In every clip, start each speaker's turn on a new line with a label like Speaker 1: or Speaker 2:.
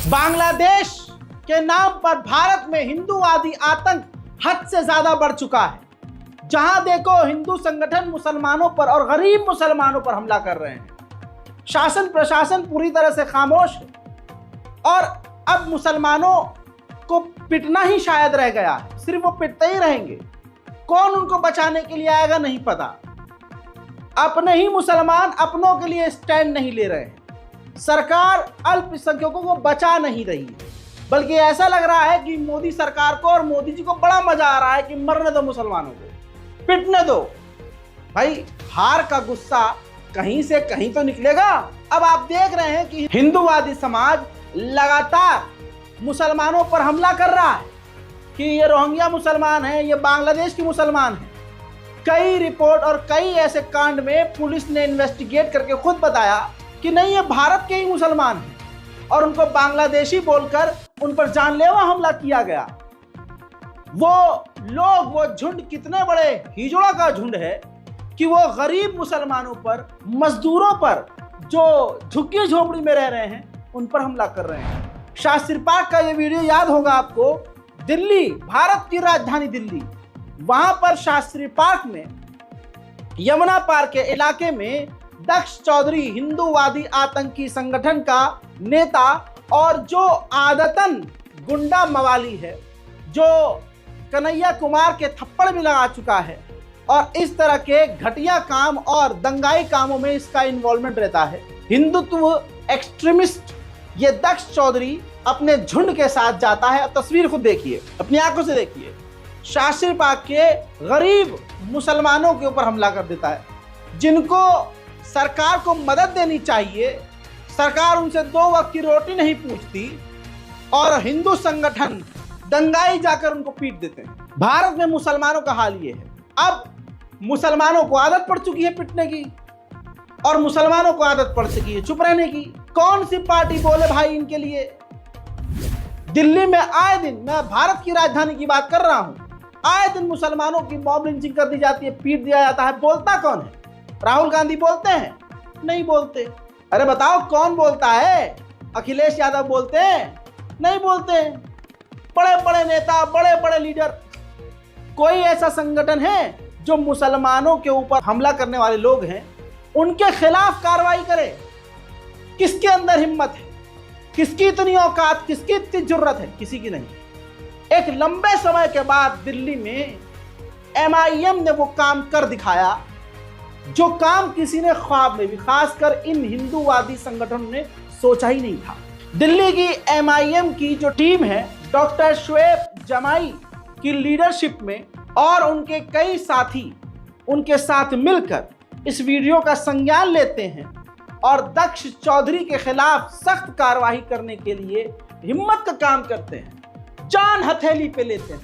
Speaker 1: बांग्लादेश के नाम पर भारत में हिंदूवादी आतंक हद से ज्यादा बढ़ चुका है। जहां देखो हिंदू संगठन मुसलमानों पर और गरीब मुसलमानों पर हमला कर रहे हैं। शासन प्रशासन पूरी तरह से खामोश है और अब मुसलमानों को पिटना ही शायद रह गया है। सिर्फ वो पिटते ही रहेंगे। कौन उनको बचाने के लिए आएगा नहीं पता। अपने ही मुसलमान अपनों के लिए स्टैंड नहीं ले रहे हैं। सरकार अल्पसंख्यकों को बचा नहीं रही है, बल्कि ऐसा लग रहा है कि मोदी सरकार को और मोदी जी को बड़ा मजा आ रहा है कि मरने दो मुसलमानों को, पिटने दो। भाई हार का गुस्सा कहीं से कहीं तो निकलेगा। अब आप देख रहे हैं कि हिंदूवादी समाज लगातार मुसलमानों पर हमला कर रहा है कि ये रोहिंग्या मुसलमान हैं, ये बांग्लादेश के मुसलमान हैं। कई रिपोर्ट और कई ऐसे कांड में पुलिस ने इन्वेस्टिगेट करके खुद बताया कि नहीं, ये भारत के ही मुसलमान हैं और उनको बांग्लादेशी बोलकर उन पर जानलेवा हमला किया गया। वो लोग, वो झुंड कितने बड़े हिजड़ा का झुंड है कि वो गरीब मुसलमानों पर, मजदूरों पर, जो झुग्गी झोपड़ी में रह रहे हैं, उन पर हमला कर रहे हैं। शास्त्री पार्क का ये वीडियो याद होगा आपको। दिल्ली, भारत की राजधानी दिल्ली, वहां पर शास्त्री पार्क में यमुना पार्क के इलाके में दक्ष चौधरी हिंदूवादी आतंकी संगठन का नेता और जो आदतन गुंडा मवाली है, जो कन्हैया कुमार के थप्पड़ भी लगा चुका है और इस तरह के घटिया काम और दंगाई कामों में इसका इन्वॉल्वमेंट रहता है, हिंदुत्व एक्सट्रीमिस्ट, ये दक्ष चौधरी अपने झुंड के साथ जाता है। तस्वीर खुद देखिए, अपनी आंखों से देखिए। शास्त्री पार्क के गरीब मुसलमानों के ऊपर हमला कर देता है, जिनको सरकार को मदद देनी चाहिए। सरकार उनसे 2 वक्त की रोटी नहीं पूछती और हिंदू संगठन दंगाई जाकर उनको पीट देते हैं। भारत में मुसलमानों का हाल ये है। अब मुसलमानों को आदत पड़ चुकी है पिटने की और मुसलमानों को आदत पड़ चुकी है चुप रहने की। कौन सी पार्टी बोले भाई इनके लिए? दिल्ली में आए दिन, मैं भारत की राजधानी की बात कर रहा हूं, आए दिन मुसलमानों की मॉब लिंचिंग कर दी जाती है, पीट दिया जाता है। बोलता कौन है? राहुल गांधी बोलते हैं? नहीं बोलते। अरे बताओ कौन बोलता है? अखिलेश यादव बोलते हैं? नहीं बोलते। बड़े बड़े नेता, बड़े बड़े लीडर, कोई ऐसा संगठन है जो मुसलमानों के ऊपर हमला करने वाले लोग हैं उनके खिलाफ कार्रवाई करे? किसके अंदर हिम्मत है? किसकी इतनी औकात, किसकी इतनी जुर्रत है? किसी की नहीं। एक लंबे समय के बाद दिल्ली में MIM ने वो काम कर दिखाया जो काम किसी ने ख्वाब में भी, खासकर इन हिंदूवादी संगठनों ने सोचा ही नहीं था। दिल्ली की MIM की जो टीम है, डॉक्टर शुएब जमाई की लीडरशिप में और उनके कई साथी उनके साथ मिलकर इस वीडियो का संज्ञान लेते हैं और दक्ष चौधरी के खिलाफ सख्त कार्रवाई करने के लिए हिम्मत का काम करते हैं, जान हथेली पे लेते हैं।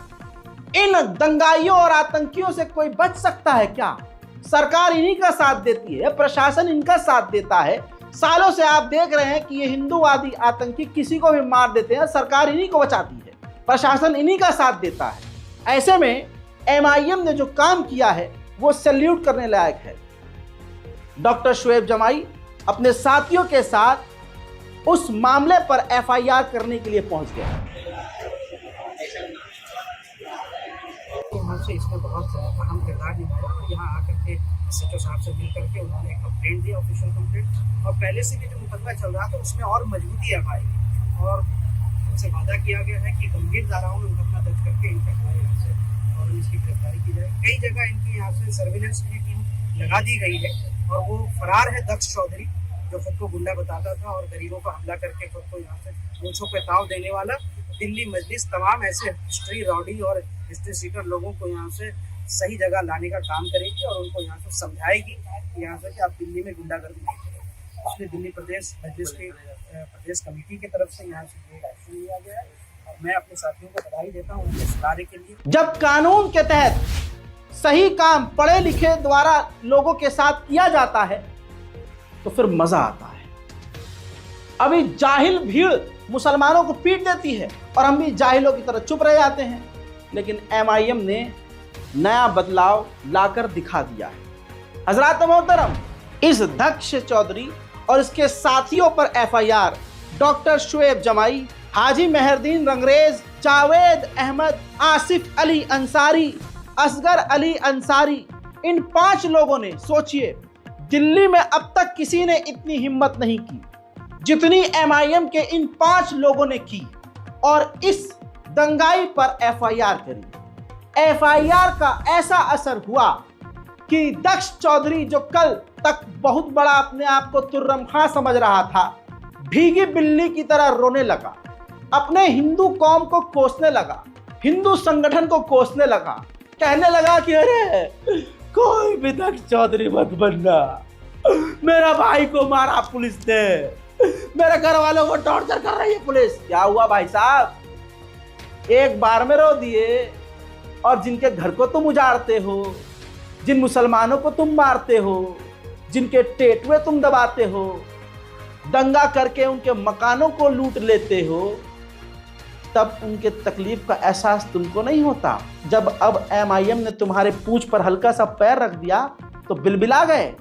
Speaker 1: इन दंगाइयों और आतंकियों से कोई बच सकता है क्या? सरकार इन्हीं का साथ देती है, प्रशासन इनका साथ देता है। सालों से आप देख रहे हैं कि ये हिंदूवादी आतंकी किसी को भी मार देते हैं, सरकार इन्हीं को बचाती है, प्रशासन इन्हीं का साथ देता है। ऐसे में MIM ने जो काम किया है वो सैल्यूट करने लायक है। डॉक्टर शुएब जमाई अपने साथियों के साथ उस मामले पर FIR करने के लिए पहुंच गए।
Speaker 2: हमसे इसने बहुत अहम किरदार निभाया और यहाँ आकर के SHO साहब से मिल करके उन्होंने एक कंप्लेंट दिया, ऑफिशियल कंप्लेंट, और पहले से भी जो मुकदमा चल रहा था उसमें और मजबूती आ पाएगी और उनसे वादा किया गया है कि गंभीर धाराओं में मुकदमा दर्ज करके इनका यहाँ से और इसकी गिरफ्तारी की जाए। कई जगह इनकी यहाँ से सर्विलेंस की टीम लगा दी गई है और वो फरार है दक्ष चौधरी, जो खुद को गुंडा बताता था और गरीबों पर हमला करके खुद को यहाँ से मूंछों पे ताव देने वाला। दिल्ली मजलिस तमाम ऐसे हिस्ट्री रॉडी और हिस्ट्री सीकर लोगों को यहाँ से सही जगह लाने का काम करेगी और उनको यहाँ से समझाएगी यहाँ से कि आप दिल्ली में गुंडागर्दी नहीं करें। इसलिए दिल्ली प्रदेश मजलिस की प्रदेश कमेटी की तरफ से यहाँ से ये एक्शन लिया गया है और मैं अपने साथियों को बधाई देता हूँ उनके इस कार्य के लिए।
Speaker 1: जब कानून के तहत सही काम पढ़े लिखे द्वारा लोगों के साथ किया जाता है तो फिर मजा आता है। अभी जाहिल भीड़ मुसलमानों को पीट देती है और हम भी जाहिलों की तरह चुप रह जाते हैं, लेकिन MIM ने नया बदलाव लाकर दिखा दिया है। हजरात मोहतरम, इस दक्ष चौधरी और इसके साथियों पर FIR डॉक्टर शुएब जमाई, हाजी मेहरदीन रंगरेज, जावेद अहमद, आसिफ अली अंसारी, असगर अली अंसारी, इन 5 लोगों ने, सोचिए, दिल्ली में अब तक किसी ने इतनी हिम्मत नहीं की जितनी MIM के इन 5 लोगों ने की और इस दंगाई पर FIR करी। FIR का ऐसा असर हुआ कि दक्ष चौधरी, जो कल तक बहुत बड़ा अपने आप को तुर्रम खां समझ रहा था, भीगी बिल्ली की तरह रोने लगा, अपने हिंदू कौम को कोसने लगा, हिंदू संगठन को कोसने लगा, कहने लगा कि अरे कोई भी दक्ष चौधरी मत बनना, मेरा भाई को मारा पुलिस ने, मेरे घर वालों को टॉर्चर कर रही है पुलिस। क्या हुआ भाई साहब, एक बार में रो दिए, और जिनके घर को तुम उजाड़ते हो, जिन मुसलमानों को तुम मारते हो, जिनके टेटुए तुम दबाते हो, दंगा करके उनके मकानों को लूट लेते हो, तब उनके तकलीफ का एहसास तुमको नहीं होता। जब अब MIM ने तुम्हारे पूंछ पर हल्का सा पैर रख दिया तो बिलबिला गए।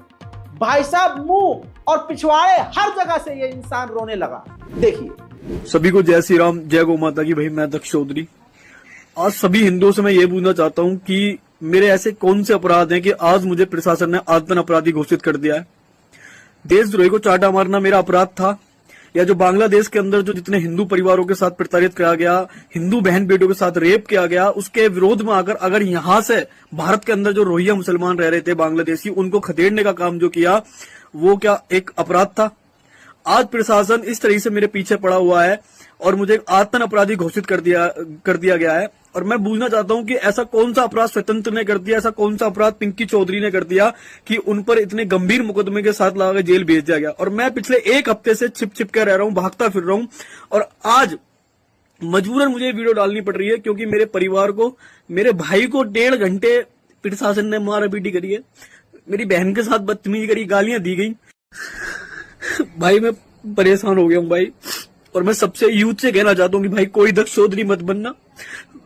Speaker 1: भाई साहब, मुंह और पिछवाड़े हर जगह से ये इंसान रोने लगा। देखिए।
Speaker 3: सभी को जय श्री राम, जय गौ माता की। भाई मैं दक्ष चौधरी। आज सभी हिंदुओं से मैं ये पूछना चाहता हूँ कि मेरे ऐसे कौन से अपराध हैं कि आज मुझे प्रशासन ने आतंक अपराधी घोषित कर दिया है। देशद्रोही को चाटा मारना मेरा अपराध था, या जो बांग्लादेश के अंदर जो जितने हिंदू परिवारों के साथ प्रताड़ित किया गया, हिंदू बहन बेटों के साथ रेप किया गया, उसके विरोध में अगर यहाँ से भारत के अंदर जो रोहिंग्या मुसलमान रह रहे थे बांग्लादेशी, उनको खदेड़ने का काम जो किया, वो क्या एक अपराध था? आज प्रशासन इस तरह से मेरे पीछे पड़ा हुआ है और मुझे एक आतंक अपराधी घोषित कर दिया गया है। और मैं पूछना चाहता हूं कि ऐसा कौन सा अपराध स्वतंत्र ने कर दिया, ऐसा कौन सा अपराध पिंकी चौधरी ने कर दिया कि उन पर इतने गंभीर मुकदमे के साथ लगा जेल भेज दिया गया। और मैं पिछले 1 हफ्ते से छिप कर रह रहा हूं, भागता फिर रहा हूं, और आज मजबूरन मुझे वीडियो डालनी पड़ रही है क्योंकि मेरे परिवार को, मेरे भाई को 1.5 घंटे प्रशासन ने मारा पीटी करी है, मेरी बहन के साथ बदतमीजी करी, गालियां दी गई। भाई मैं परेशान हो गया हूं भाई, और मैं सबसे यूथ से कहना चाहता हूं कि भाई कोई दक्ष चौधरी मत बनना,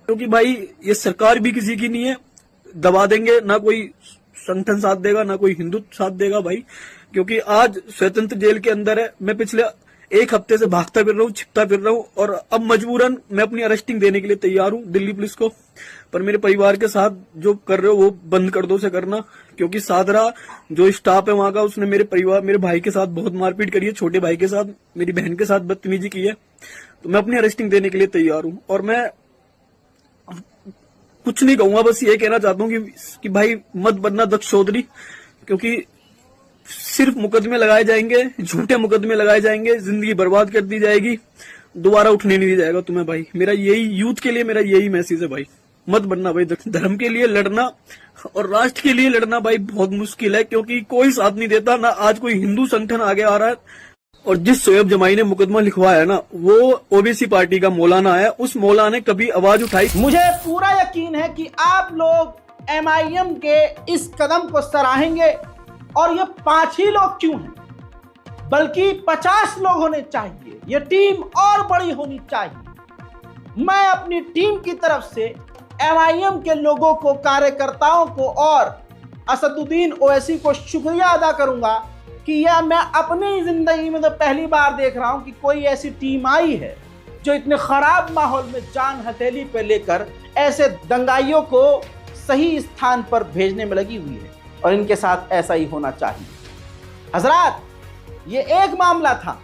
Speaker 3: क्योंकि भाई ये सरकार भी किसी की नहीं है, दबा देंगे, ना कोई संगठन साथ देगा ना कोई हिंदू साथ देगा भाई, क्योंकि आज स्वतंत्र जेल के अंदर है। मैं पिछले 1 हफ्ते से भागता फिर रहा हूँ, छिपता फिर रहा हूँ, और अब मजबूरन मैं अपनी अरेस्टिंग देने के लिए तैयार हूँ दिल्ली पुलिस को। पर मेरे परिवार के साथ जो कर रहे हो वो बंद कर दो से करना, क्योंकि सादरा जो स्टाफ है वहां का, उसने मेरे भाई के साथ बहुत मारपीट करी है, छोटे भाई के साथ, मेरी बहन के साथ बदतमीजी की है। तो मैं अपनी अरेस्टिंग देने के लिए तैयार हूँ, और मैं कुछ नहीं कहूंगा, बस ये कहना चाहता हूँ कि भाई मत बनना दक्ष चौधरी, क्योंकि सिर्फ मुकदमे लगाए जाएंगे, झूठे मुकदमे लगाए जाएंगे, जिंदगी बर्बाद कर दी जाएगी, दोबारा उठने नहीं दिया जाएगा तुम्हें भाई। मेरा यही यूथ के लिए मेरा यही मैसेज है भाई, मत बनना भाई। धर्म के लिए लड़ना और राष्ट्र के लिए लड़ना भाई बहुत मुश्किल है, क्योंकि कोई साथ नहीं देता, ना आज कोई हिंदू संगठन आगे आ रहा है। और जिस शुएब जमाई ने मुकदमा लिखवाया है ना, वो ओबीसी पार्टी का मौलाना है, उस मौलाना ने कभी आवाज उठाई?
Speaker 1: मुझे पूरा यकीन है कि आप लोग MIM के इस कदम को सराहेंगे, और ये 5 ही लोग क्यों हैं, बल्कि 50 लोग होने चाहिए, ये टीम और बड़ी होनी चाहिए। मैं अपनी टीम की तरफ से MIM के लोगों को, कार्यकर्ताओं को और असदुद्दीन ओवैसी को शुक्रिया अदा करूंगा कि यह मैं अपनी जिंदगी में तो पहली बार देख रहा हूं कि कोई ऐसी टीम आई है जो इतने खराब माहौल में जान हथेली पे लेकर ऐसे दंगाइयों को सही स्थान पर भेजने में लगी हुई है, और इनके साथ ऐसा ही होना चाहिए। हजरात, ये एक मामला था,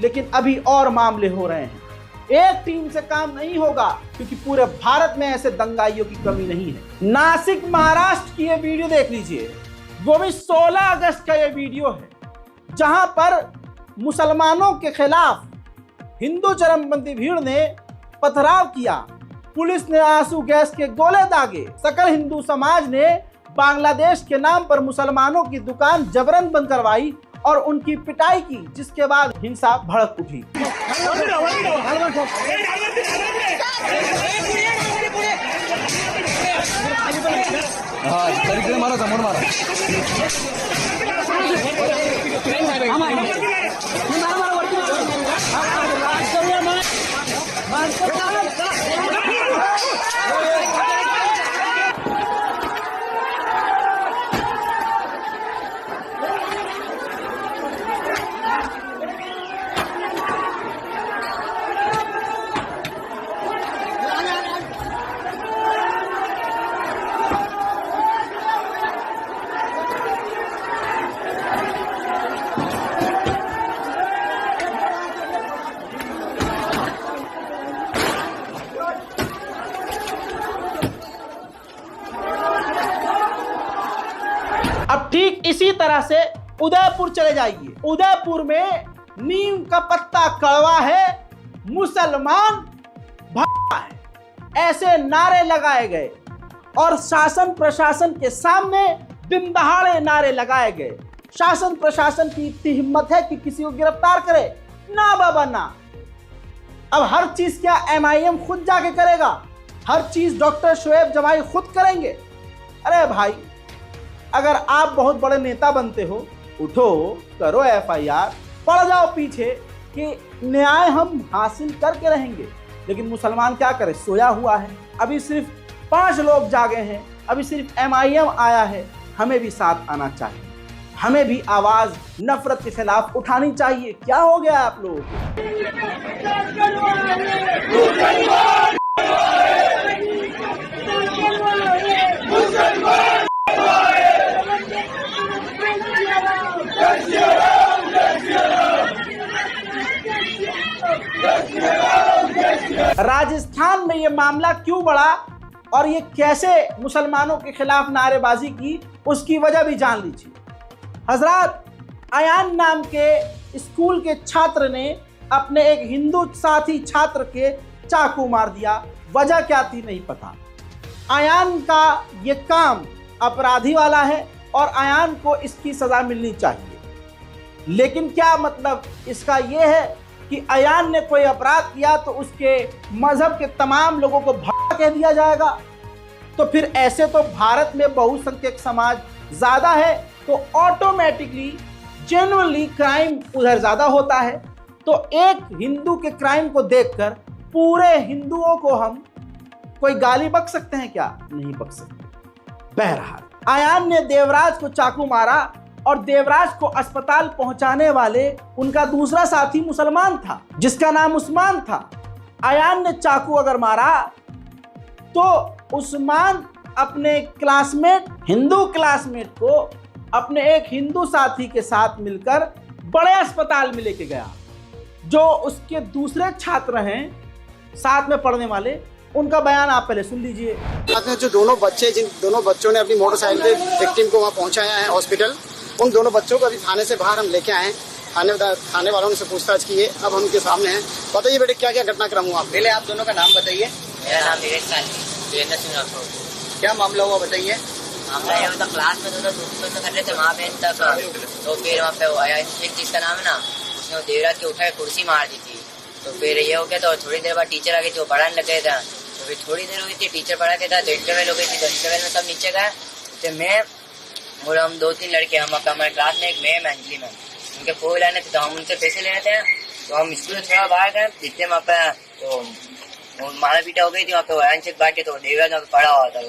Speaker 1: लेकिन अभी और मामले हो रहे हैं। एक टीम से काम नहीं होगा, क्योंकि पूरे भारत में ऐसे दंगाइयों की कमी नहीं है। नासिक महाराष्ट्र की ये वीडियो देख लीजिए, वो भी 16 अगस्त का ये वीडियो है, जहां पर मुसलमानों के खिलाफ हिंदू चरमपंथी भीड़ ने पथराव किया, पुलिस ने आंसू गैस के गोले दागे, सकल हिंदू समाज ने बांग्लादेश के नाम पर मुसलमानों की दुकान जबरन बंद करवाई और उनकी पिटाई की, जिसके बाद हिंसा भड़क उठी। इसी तरह से उदयपुर चले जाइए, उदयपुर में नीम का पत्ता कड़वा है, मुसलमान भगा है, ऐसे नारे लगाए गए और शासन प्रशासन के सामने दिन दहाड़े नारे लगाए गए। शासन प्रशासन की इतनी हिम्मत है कि किसी को गिरफ्तार करे? ना बाबा ना। अब हर चीज क्या MIM खुद जाके करेगा? हर चीज डॉक्टर शोएब जमाई खुद करेंगे? अरे भाई, अगर आप बहुत बड़े नेता बनते हो, उठो, करो FIR, पड़ जाओ पीछे कि न्याय हम हासिल करके रहेंगे। लेकिन मुसलमान क्या करे? सोया हुआ है। अभी सिर्फ 5 लोग जागे हैं, अभी सिर्फ MIM आया है। हमें भी साथ आना चाहिए, हमें भी आवाज नफरत के खिलाफ उठानी चाहिए। क्या हो गया आप लोगों को? राजस्थान में ये मामला क्यों बढ़ा और ये कैसे मुसलमानों के खिलाफ नारेबाजी की, उसकी वजह भी जान लीजिए। हजरात, अयान नाम के स्कूल के छात्र ने अपने एक हिंदू साथी छात्र के चाकू मार दिया। वजह क्या थी नहीं पता। अयान का ये काम अपराधी वाला है और अयान को इसकी सजा मिलनी चाहिए। लेकिन क्या मतलब इसका ये है कि अयान ने कोई अपराध किया तो उसके मजहब के तमाम लोगों को भगा कह दिया जाएगा? तो फिर ऐसे तो भारत में बहुसंख्यक समाज ज्यादा है, तो ऑटोमेटिकली जेन्युइनली क्राइम उधर ज्यादा होता है। तो एक हिंदू के क्राइम को देखकर पूरे हिंदुओं को हम कोई गाली बक सकते हैं क्या? नहीं बक सकते। बहरहाल, अयान ने देवराज को चाकू मारा और देवराज को अस्पताल पहुंचाने वाले उनका दूसरा साथी मुसलमान था जिसका नाम उस्मान था। अयान ने चाकू अगर मारा तो उस्मान अपने क्लासमेट, हिंदू क्लासमेट को अपने एक हिंदू साथी के साथ मिलकर बड़े अस्पताल में लेके गया। जो उसके दूसरे छात्र हैं साथ में पढ़ने वाले, उनका बयान आप पहले सुन लीजिए।
Speaker 4: जो दोनों बच्चे, जिन दोनों बच्चों ने अपनी मोटरसाइकिल पे विक्टिम को वहाँ पहुँचाया है हॉस्पिटल, उन दोनों बच्चों को अभी थाने से बाहर हम लेके आए हैं। थाने वालों ने पूछताछ की है, अब हम उनके सामने हैं। बताइए बेटे, क्या क्या घटनाक्रम हुआ? पहले आप दोनों का नाम बताइए।
Speaker 5: मेरा नाम वीरेंद्र सिंह राठौर।
Speaker 4: क्या मामला हुआ बताइए।
Speaker 5: मामला ये मतलब क्लास में दोनों दोस्तों कर रहे थे वहाँ पे तक, तो फिर वहाँ पे वो आया, एक जिसका नाम है ना, उसने देवराज के उठाए कुर्सी मार दी थी। तो फिर ये हो गया, तो थोड़ी देर बाद टीचर आ गई थी, वो पढ़ाने लग गया था। तो फिर थोड़ी देर हुई थी, टीचर पढ़ा के था, तो इंटरवल हो गई थी। तो इंटरवल में सब नीचे गए, तो मैं और हम 2-3 लड़के, हम हमारे क्लास में एक मैम अंजलि मैम, उनके फोन लाने थे, तो हम उनसे पैसे लेने थे। तो हम स्कूल थोड़ा बाहर गए, जितने वहाँ पे तो मारा पीटा हो गई थी। वहाँ पे वायरन बांटे, तो देवराज वहाँ पे पड़ा हुआ था,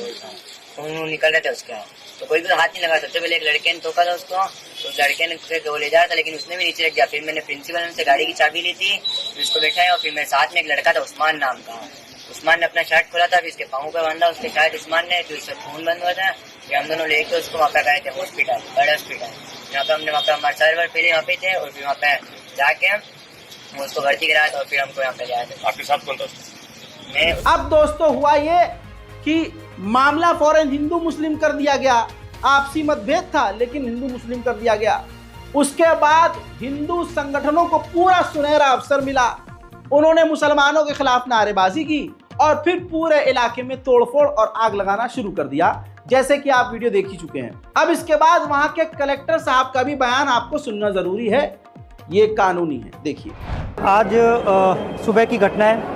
Speaker 5: तो निकल रहे थे उसका, तो कोई भी हाथ नहीं लगा। सबसे पहले एक लड़के ने ठोका था उसको, तो उस लड़के ने वो ले जा रहा था, लेकिन उसने भी नीचे रख दिया। फिर मैंने प्रिंसिपल से गाड़ी की चाबी ली थी, फिर उसको बैठाया। और फिर मेरे साथ में एक लड़का था उस्मान नाम का, उस्मान ने अपना शर्ट खोला था, फिर इसके पाँव पे बांधा उसके, शायद उस्मान ने, जो इसका खून बंद हुआ था। फिर हम दोनों लेके उसको वहाँ पे गए थे हॉस्पिटल, बड़े हॉस्पिटल। यहाँ पे हमने वहाँ पे हमारे सर्वर पहले वहाँ पे थे, और फिर वहाँ पे जाके हम उसको भर्ती कराया था, और फिर हमको यहाँ पे जाया था।
Speaker 6: आपके साथ कौन था?
Speaker 1: मैं। अब दोस्तों हुआ ये कि मामला फौरन हिंदू मुस्लिम कर दिया गया। आपसी मतभेद था, लेकिन हिंदू मुस्लिम कर दिया गया। उसके बाद हिंदू संगठनों को पूरा सुनहरा अवसर मिला। उन्होंने मुसलमानों के खिलाफ नारेबाजी की और फिर पूरे इलाके में तोड़फोड़ और आग लगाना शुरू कर दिया, जैसे कि आप वीडियो देख ही चुके हैं। अब इसके बाद वहां के कलेक्टर साहब का भी बयान आपको सुनना जरूरी है, ये कानूनी है। देखिए,
Speaker 7: आज सुबह की घटना है।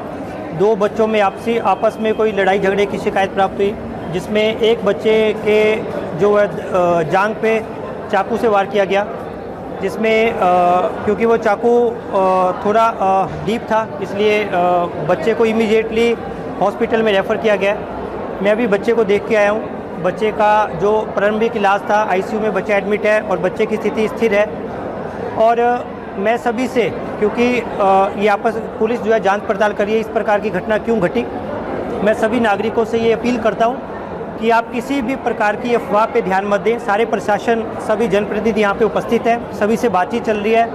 Speaker 7: 2 बच्चों में आपस में कोई लड़ाई झगड़े की शिकायत प्राप्त हुई, जिसमें एक बच्चे के जो है जांघ पे चाकू से वार किया गया, जिसमें क्योंकि वो चाकू थोड़ा डीप था, इसलिए बच्चे को इमीडिएटली हॉस्पिटल में रेफ़र किया गया। मैं अभी बच्चे को देख के आया हूँ। बच्चे का जो प्रारंभिक इलाज था, आईसीयू में बच्चा एडमिट है और बच्चे की स्थिति स्थिर है। और मैं सभी से, क्योंकि ये आपस पुलिस जो है जांच पड़ताल करिए इस प्रकार की घटना क्यों घटी, मैं सभी नागरिकों से ये अपील करता हूँ कि आप किसी भी प्रकार की अफवाह पे ध्यान मत दें। सारे प्रशासन, सभी जनप्रतिनिधि यहाँ पे उपस्थित हैं, सभी से बातचीत चल रही है।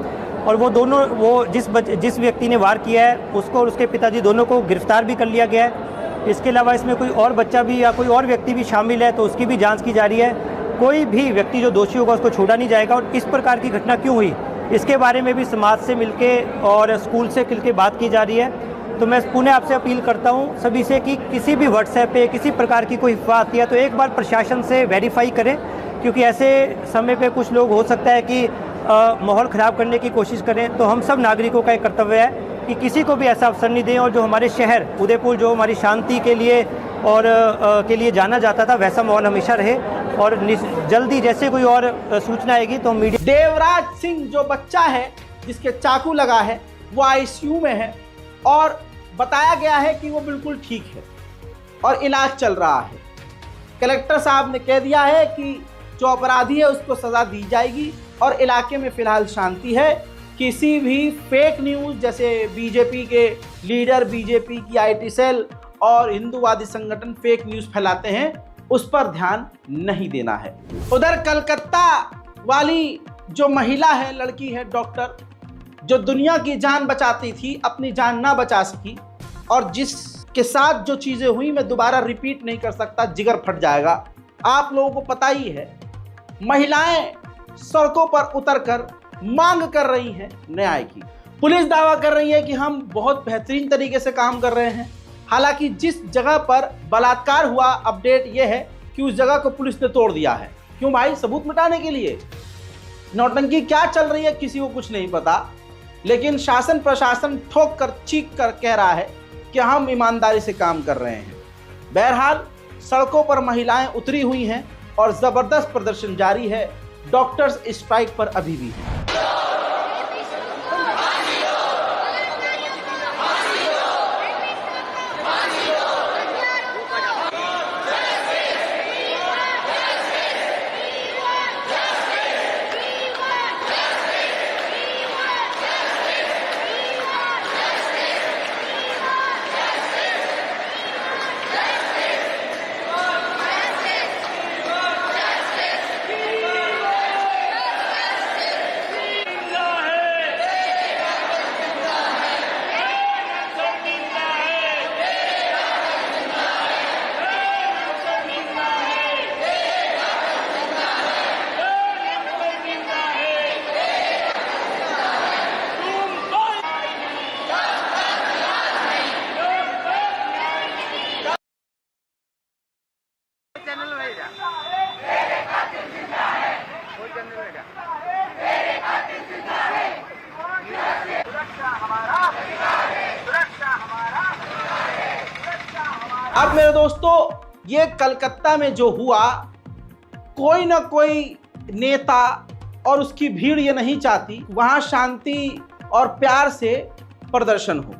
Speaker 7: और जिस व्यक्ति ने वार किया है उसको और उसके पिताजी दोनों को गिरफ्तार भी कर लिया गया है। इसके अलावा इसमें कोई और बच्चा भी या कोई और व्यक्ति भी शामिल है तो उसकी भी जांच की जा रही है। कोई भी व्यक्ति जो दोषी होगा उसको छोड़ा नहीं जाएगा। और इस प्रकार की घटना क्यों हुई, इसके बारे में भी समाज से मिलके और स्कूल से मिलके बात की जा रही है। तो मैं पुनः आपसे अपील करता हूं सभी से कि किसी भी व्हाट्सएप पे किसी प्रकार की कोई अफवाह आती है तो एक बार प्रशासन से वेरीफाई करें, क्योंकि ऐसे समय पे कुछ लोग हो सकता है कि माहौल ख़राब करने की कोशिश करें। तो हम सब नागरिकों का एक कर्तव्य है कि किसी को भी ऐसा अवसर नहीं दें, और जो हमारे शहर उदयपुर जो हमारी शांति के लिए और के लिए जाना जाता था वैसा माहौल हमेशा रहे। और जल्दी जैसे कोई और सूचना आएगी तो हम मीडिया।
Speaker 1: देवराज सिंह जो बच्चा है जिसके चाकू लगा है वो आईसीयू में है और बताया गया है कि वो बिल्कुल ठीक है और इलाज चल रहा है। कलेक्टर साहब ने कह दिया है कि जो अपराधी है उसको सज़ा दी जाएगी और इलाके में फ़िलहाल शांति है। किसी भी फेक न्यूज़ जैसे बीजेपी के लीडर, बीजेपी की आईटी सेल और हिंदूवादी संगठन फेक न्यूज़ फैलाते हैं उस पर ध्यान नहीं देना है। उधर कलकत्ता वाली जो महिला है, लड़की है डॉक्टर, जो दुनिया की जान बचाती थी, अपनी जान ना बचा सकी और जिसके साथ जो चीज़ें हुई मैं दोबारा रिपीट नहीं कर सकता, जिगर फट जाएगा। आप लोगों को पता ही है, महिलाएं सड़कों पर उतरकर मांग कर रही हैं न्याय की। पुलिस दावा कर रही है कि हम बहुत बेहतरीन तरीके से काम कर रहे हैं। हालांकि जिस जगह पर बलात्कार हुआ, अपडेट यह है कि उस जगह को पुलिस ने तोड़ दिया है। क्यों भाई? सबूत मिटाने के लिए। नौटंकी क्या चल रही है किसी को कुछ नहीं पता, लेकिन शासन प्रशासन ठोक कर चीख कर कह रहा है कि हम ईमानदारी से काम कर रहे हैं। बहरहाल सड़कों पर महिलाएं उतरी हुई हैं और ज़बरदस्त प्रदर्शन जारी है। डॉक्टर्स स्ट्राइक पर अभी भी हैं। अब मेरे दोस्तों, ये कलकत्ता में जो हुआ, कोई ना कोई नेता और उसकी भीड़ ये नहीं चाहती वहाँ शांति और प्यार से प्रदर्शन हो।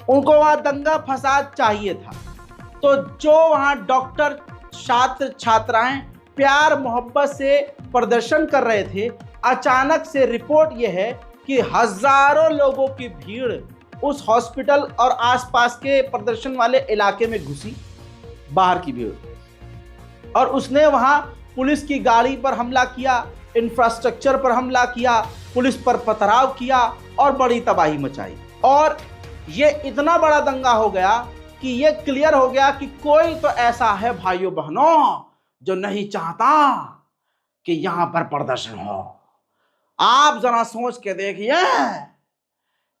Speaker 1: उनको वहाँ दंगा फसाद चाहिए था। तो जो वहाँ डॉक्टर, छात्र छात्राएं प्यार मोहब्बत से प्रदर्शन कर रहे थे, अचानक से रिपोर्ट यह है कि हजारों लोगों की भीड़ उस हॉस्पिटल और आसपास के प्रदर्शन वाले इलाके में घुसी, बाहर की भीड़, और उसने वहां पुलिस की गाड़ी पर हमला किया, इंफ्रास्ट्रक्चर पर हमला किया, पुलिस पर पथराव किया और बड़ी तबाही मचाई। और ये इतना बड़ा दंगा हो गया कि ये क्लियर हो गया कि कोई तो ऐसा है भाइयों बहनों जो नहीं चाहता कि यहां पर प्रदर्शन हो। आप जरा सोच के देखिए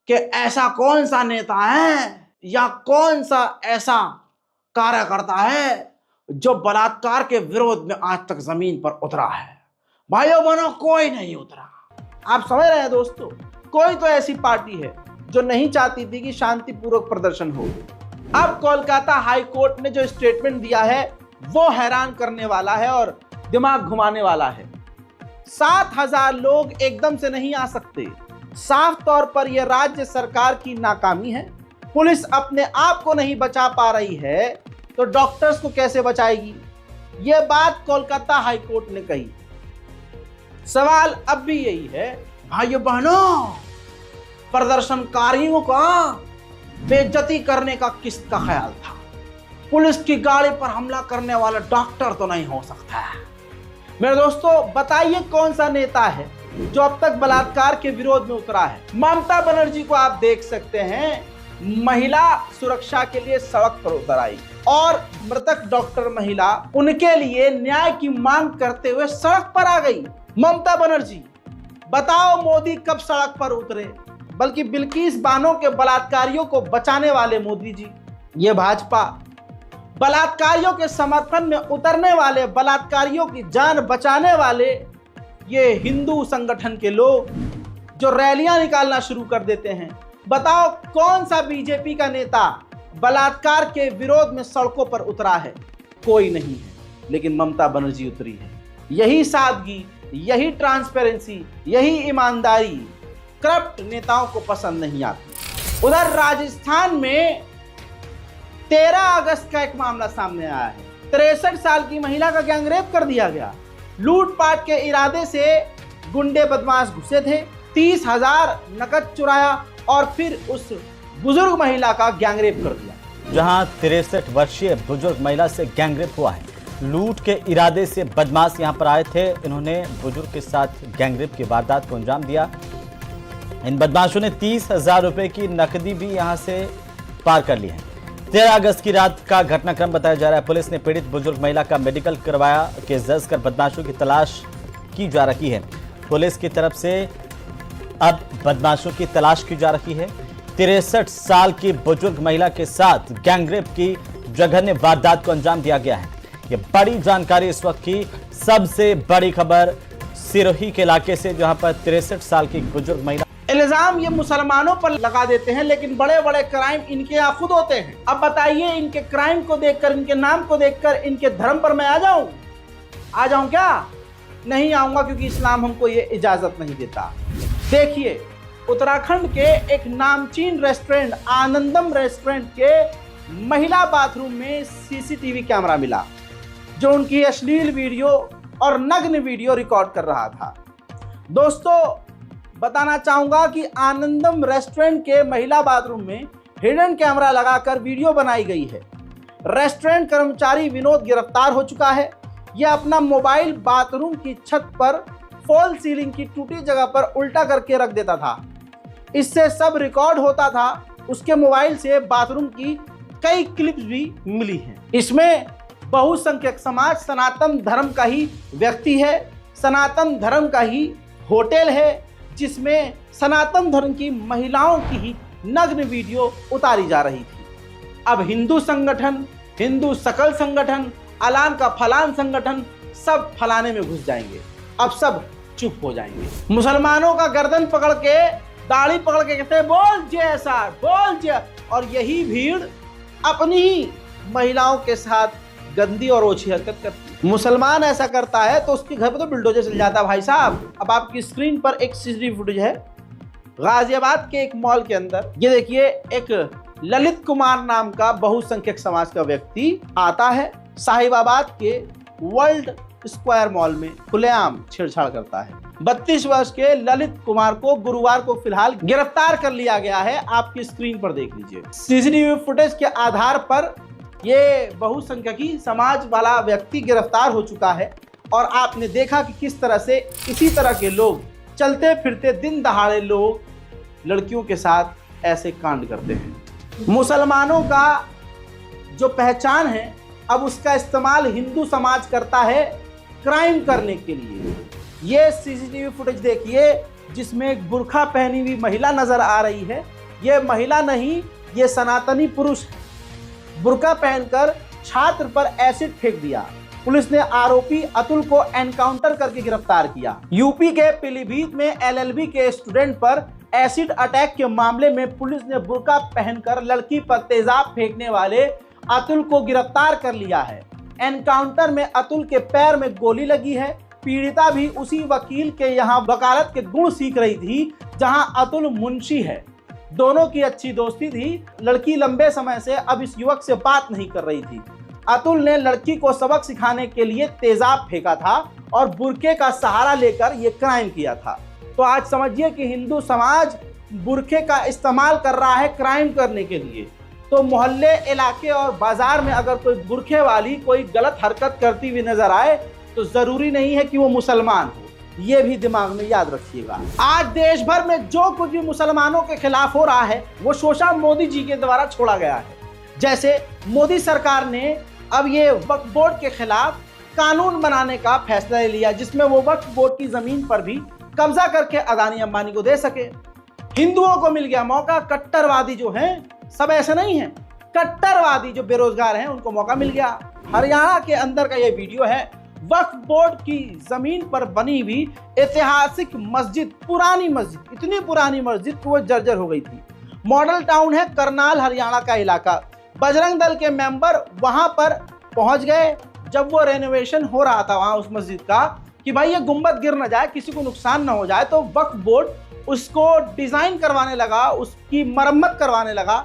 Speaker 1: कि ऐसा कौन सा नेता है या कौन सा ऐसा कार्यकर्ता है जो बलात्कार के विरोध में आज तक जमीन पर उतरा है। भाइयों बहनों, कोई नहीं उतरा। आप समझ रहे हैं दोस्तों, कोई तो ऐसी पार्टी है जो नहीं चाहती थी कि शांतिपूर्वक प्रदर्शन हो। अब कोलकाता हाई कोर्ट ने जो स्टेटमेंट दिया है वो हैरान करने वाला है और दिमाग घुमाने वाला है। 7,000 लोग एकदम से नहीं आ सकते। साफ तौर पर यह राज्य सरकार की नाकामी है। पुलिस अपने आप को नहीं बचा पा रही है तो डॉक्टर्स को कैसे बचाएगी? यह बात कोलकाता हाई कोर्ट ने कही। सवाल अब भी यही है, भाइयों बहनों, प्रदर्शनकारियों का बेइज्जती करने का किसका ख्याल था? पुलिस की गाड़ी पर हमला करने वाला डॉक्टर तो नहीं हो सकता है। मेरे दोस्तों, बताइए कौन सा नेता है जो अब तक बलात्कार के विरोध में उतरा है? ममता बनर्जी को आप देख सकते हैं महिला सुरक्षा के लिए सड़क पर उतर आई और मृतक डॉक्टर महिला उनके लिए न्याय की मांग करते हुए सड़क पर आ गई। ममता बनर्जी, बताओ मोदी कब सड़क पर उतरे? बल्कि बिल्किस बानो के बलात्कारियों को बचाने वाले मोदी जी, ये भाजपा बलात्कारियों के समर्थन में उतरने वाले, बलात्कारियों की जान बचाने वाले ये हिंदू संगठन के लोग जो रैलियां निकालना शुरू कर देते हैं। बताओ कौन सा बीजेपी का नेता बलात्कार के विरोध में सड़कों पर उतरा है? कोई नहीं है, लेकिन ममता बनर्जी उतरी है। यही सादगी, यही ट्रांसपेरेंसी, यही ईमानदारी करप्ट नेताओं को पसंद नहीं आती। उधर राजस्थान में 13 अगस्त का एक मामला सामने आया है। 63 साल की महिला का गैंगरेप कर दिया गया। लूटपाट के इरादे से गुंडे बदमाश घुसे थे, 30,000 नकद चुराया और फिर उस बुजुर्ग महिला का गैंगरेप कर दिया।
Speaker 6: जहां 63 वर्षीय बुजुर्ग महिला से गैंगरेप हुआ है। लूट के इरादे से बदमाश यहां पर आए थे। इन्होंने बुजुर्ग के साथ गैंगरेप की वारदात को अंजाम दिया। इन बदमाशों ने 30,000 रुपए की नकदी भी यहां से पार कर ली है। 13 अगस्त की रात का घटनाक्रम बताया जा रहा है। पुलिस ने पीड़ित बुजुर्ग महिला का मेडिकल करवाया। केस दर्ज कर बदमाशों की तलाश की जा रही है। पुलिस की तरफ से अब बदमाशों की तलाश की जा रही है। 63 साल की बुजुर्ग महिला के साथ गैंगरेप की जघन्य वारदात को अंजाम दिया गया है। ये बड़ी जानकारी इस वक्त की सबसे बड़ी खबर सिरोही के इलाके से, जहां पर 63 साल की बुजुर्ग महिला।
Speaker 1: इल्जाम ये मुसलमानों पर लगा देते हैं, लेकिन बड़े बड़े क्राइम इनके यहाँ खुद होते हैं। अब बताइए, इनके क्राइम को देखकर, इनके नाम को देखकर, इनके धर्म पर मैं आ जाऊं क्या? नहीं आऊंगा, क्योंकि इस्लाम हमको ये इजाजत नहीं देता। देखिए, उत्तराखंड के एक नामचीन रेस्टोरेंट आनंदम रेस्टोरेंट के महिला बाथरूम में सीसीटीवी कैमरा मिला, जो उनकी अश्लील वीडियो और नग्न वीडियो रिकॉर्ड कर रहा था। दोस्तों, बताना चाहूंगा कि आनंदम रेस्टोरेंट के महिला बाथरूम में हिडन कैमरा लगाकर वीडियो बनाई गई है। रेस्टोरेंट कर्मचारी विनोद गिरफ्तार हो चुका है। यह अपना मोबाइल बाथरूम की छत पर फॉल सीलिंग की टूटी जगह पर उल्टा करके रख देता था। इससे सब रिकॉर्ड होता था। उसके मोबाइल से बाथरूम की कई क्लिप्स भी मिली हैं। इसमें बहुसंख्यक समाज सनातन धर्म का ही व्यक्ति है, सनातन धर्म का ही होटल है, जिसमें सनातन धर्म की महिलाओं की ही नग्न वीडियो उतारी जा रही थी। अब हिंदू संगठन, हिंदू सकल संगठन, अलान का फलान संगठन सब फलाने में घुस जाएंगे। अब सब चुप हो जाएंगे। मुसलमानों का गर्दन पकड़ के, दाढ़ी पकड़ के कहते हैं बोल जय सर, बोल जय, और यही भीड़ अपनी ही महिलाओं के साथ गंदी और ओछी हरकत करती है। मुसलमान ऐसा करता है तो उसके घर पर तो बिल्डोजर चल जाता है भाई साहब। अब आपकी स्क्रीन पर एक सीसीटीवी फुटेज है गाजियाबाद के एक मॉल के अंदर। ये देखिए, एक ललित कुमार नाम का बहुसंख्यक समाज का व्यक्ति आता है, साहिबाबाद के वर्ल्ड स्क्वायर मॉल में खुलेआम छेड़छाड़ करता है। 32 वर्ष के ललित कुमार को गुरुवार को फिलहाल गिरफ्तार कर लिया गया है। आपकी स्क्रीन पर देख लीजिए। सीसीटीवी फुटेज के आधार पर ये बहुसंख्यकी समाज वाला व्यक्ति गिरफ्तार हो चुका है। और आपने देखा कि किस तरह से इसी तरह के लोग चलते फिरते दिन दहाड़े लोग लड़कियों के साथ ऐसे कांड करते हैं। मुसलमानों का जो पहचान है, अब उसका इस्तेमाल हिंदू समाज करता है क्राइम करने के लिए। ये सीसीटीवी फुटेज देखिए, जिसमें एक बुर्खा पहनी हुई महिला नजर आ रही है। ये महिला नहीं, ये सनातनी पुरुष है। बुर्का पहनकर छात्र पर एसिड फेंक दिया। पुलिस ने आरोपी अतुल को एनकाउंटर करके गिरफ्तार किया। यूपी के पीलीभीत में एलएलबी के स्टूडेंट पर एसिड अटैक के मामले में पुलिस ने बुर्का पहनकर लड़की पर तेजाब फेंकने वाले अतुल को गिरफ्तार कर लिया है। एनकाउंटर में अतुल के पैर में गोली लगी है। पीड़िता भी उसी वकील के यहाँ वकालत के गुण सीख रही थी जहां अतुल मुंशी है। दोनों की अच्छी दोस्ती थी। लड़की लंबे समय से अब इस युवक से बात नहीं कर रही थी। अतुल ने लड़की को सबक सिखाने के लिए तेजाब फेंका था और बुर्के का सहारा लेकर यह क्राइम किया था। तो आज समझिए कि हिंदू समाज बुर्के का इस्तेमाल कर रहा है क्राइम करने के लिए। तो मोहल्ले, इलाके और बाजार में अगर कोई बुर्के वाली कोई गलत हरकत करती हुई नजर आए तो जरूरी नहीं है कि वो मुसलमान हो। ये भी दिमाग में याद रखिएगा। आज देश भर में जो कुछ भी मुसलमानों के खिलाफ हो रहा है वो शोषा मोदी जी के द्वारा छोड़ा गया है। जैसे मोदी सरकार ने अब ये वक्फ बोर्ड के खिलाफ कानून बनाने का फैसला ले लिया, जिसमें वो वक्फ बोर्ड की जमीन पर भी कब्जा करके अदानी अंबानी को दे सके। हिंदुओं को मिल गया मौका, कट्टरवादी जो हैं सब ऐसे नहीं हैं, कट्टरवादी जो बेरोजगार हैं उनको मौका मिल गया। हरियाणा के अंदर का ये वीडियो है, वक्फ बोर्ड की जमीन पर बनी हुई ऐतिहासिक मस्जिद, पुरानी मस्जिद, इतनी पुरानी मस्जिद कि वो जर्जर हो गई थी। मॉडल टाउन है करनाल, हरियाणा का इलाका। बजरंग दल के मेंबर वहां पर पहुंच गए जब वो रेनोवेशन हो रहा था वहां उस मस्जिद का, कि भाई ये गुंबद गिर न जाए, किसी को नुकसान न हो जाए। तो वक्फ बोर्ड उसको डिजाइन करवाने लगा, उसकी मरम्मत करवाने लगा।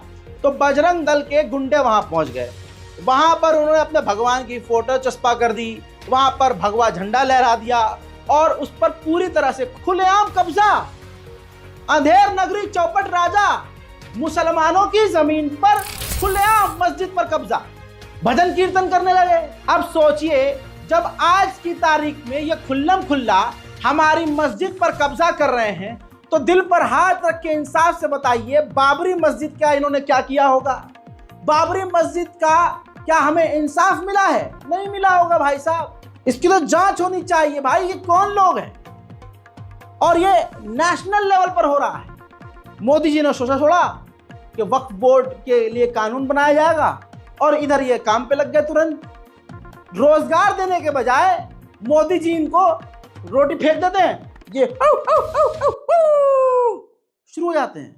Speaker 1: तो बजरंग दल के गुंडे वहां पहुंच गए। वहां पर उन्होंने अपने भगवान की फोटो चस्पा कर दी, वहां पर भगवा झंडा लहरा दिया और उस पर पूरी तरह से खुलेआम कब्जा। अंधेर नगरी चौपट राजा, मुसलमानों की जमीन पर खुलेआम मस्जिद पर कब्जा, भजन कीर्तन करने लगे। अब सोचिए, जब आज की तारीख में ये खुल्लम खुल्ला हमारी मस्जिद पर कब्जा कर रहे हैं, तो दिल पर हाथ रख के इंसाफ से बताइए, बाबरी मस्जिद का इन्होंने क्या किया होगा? बाबरी मस्जिद का क्या हमें इंसाफ मिला है? नहीं मिला होगा भाई साहब। इसकी तो जांच होनी चाहिए भाई, ये कौन लोग हैं? और ये नेशनल लेवल पर हो रहा है। मोदी जी ने सोचा छोड़ा कि वक्फ बोर्ड के लिए कानून बनाया जाएगा और इधर ये काम पे लग गए तुरंत। रोजगार देने के बजाय मोदी जी इनको रोटी फेंक देते हैं, ये शुरू हो जाते हैं।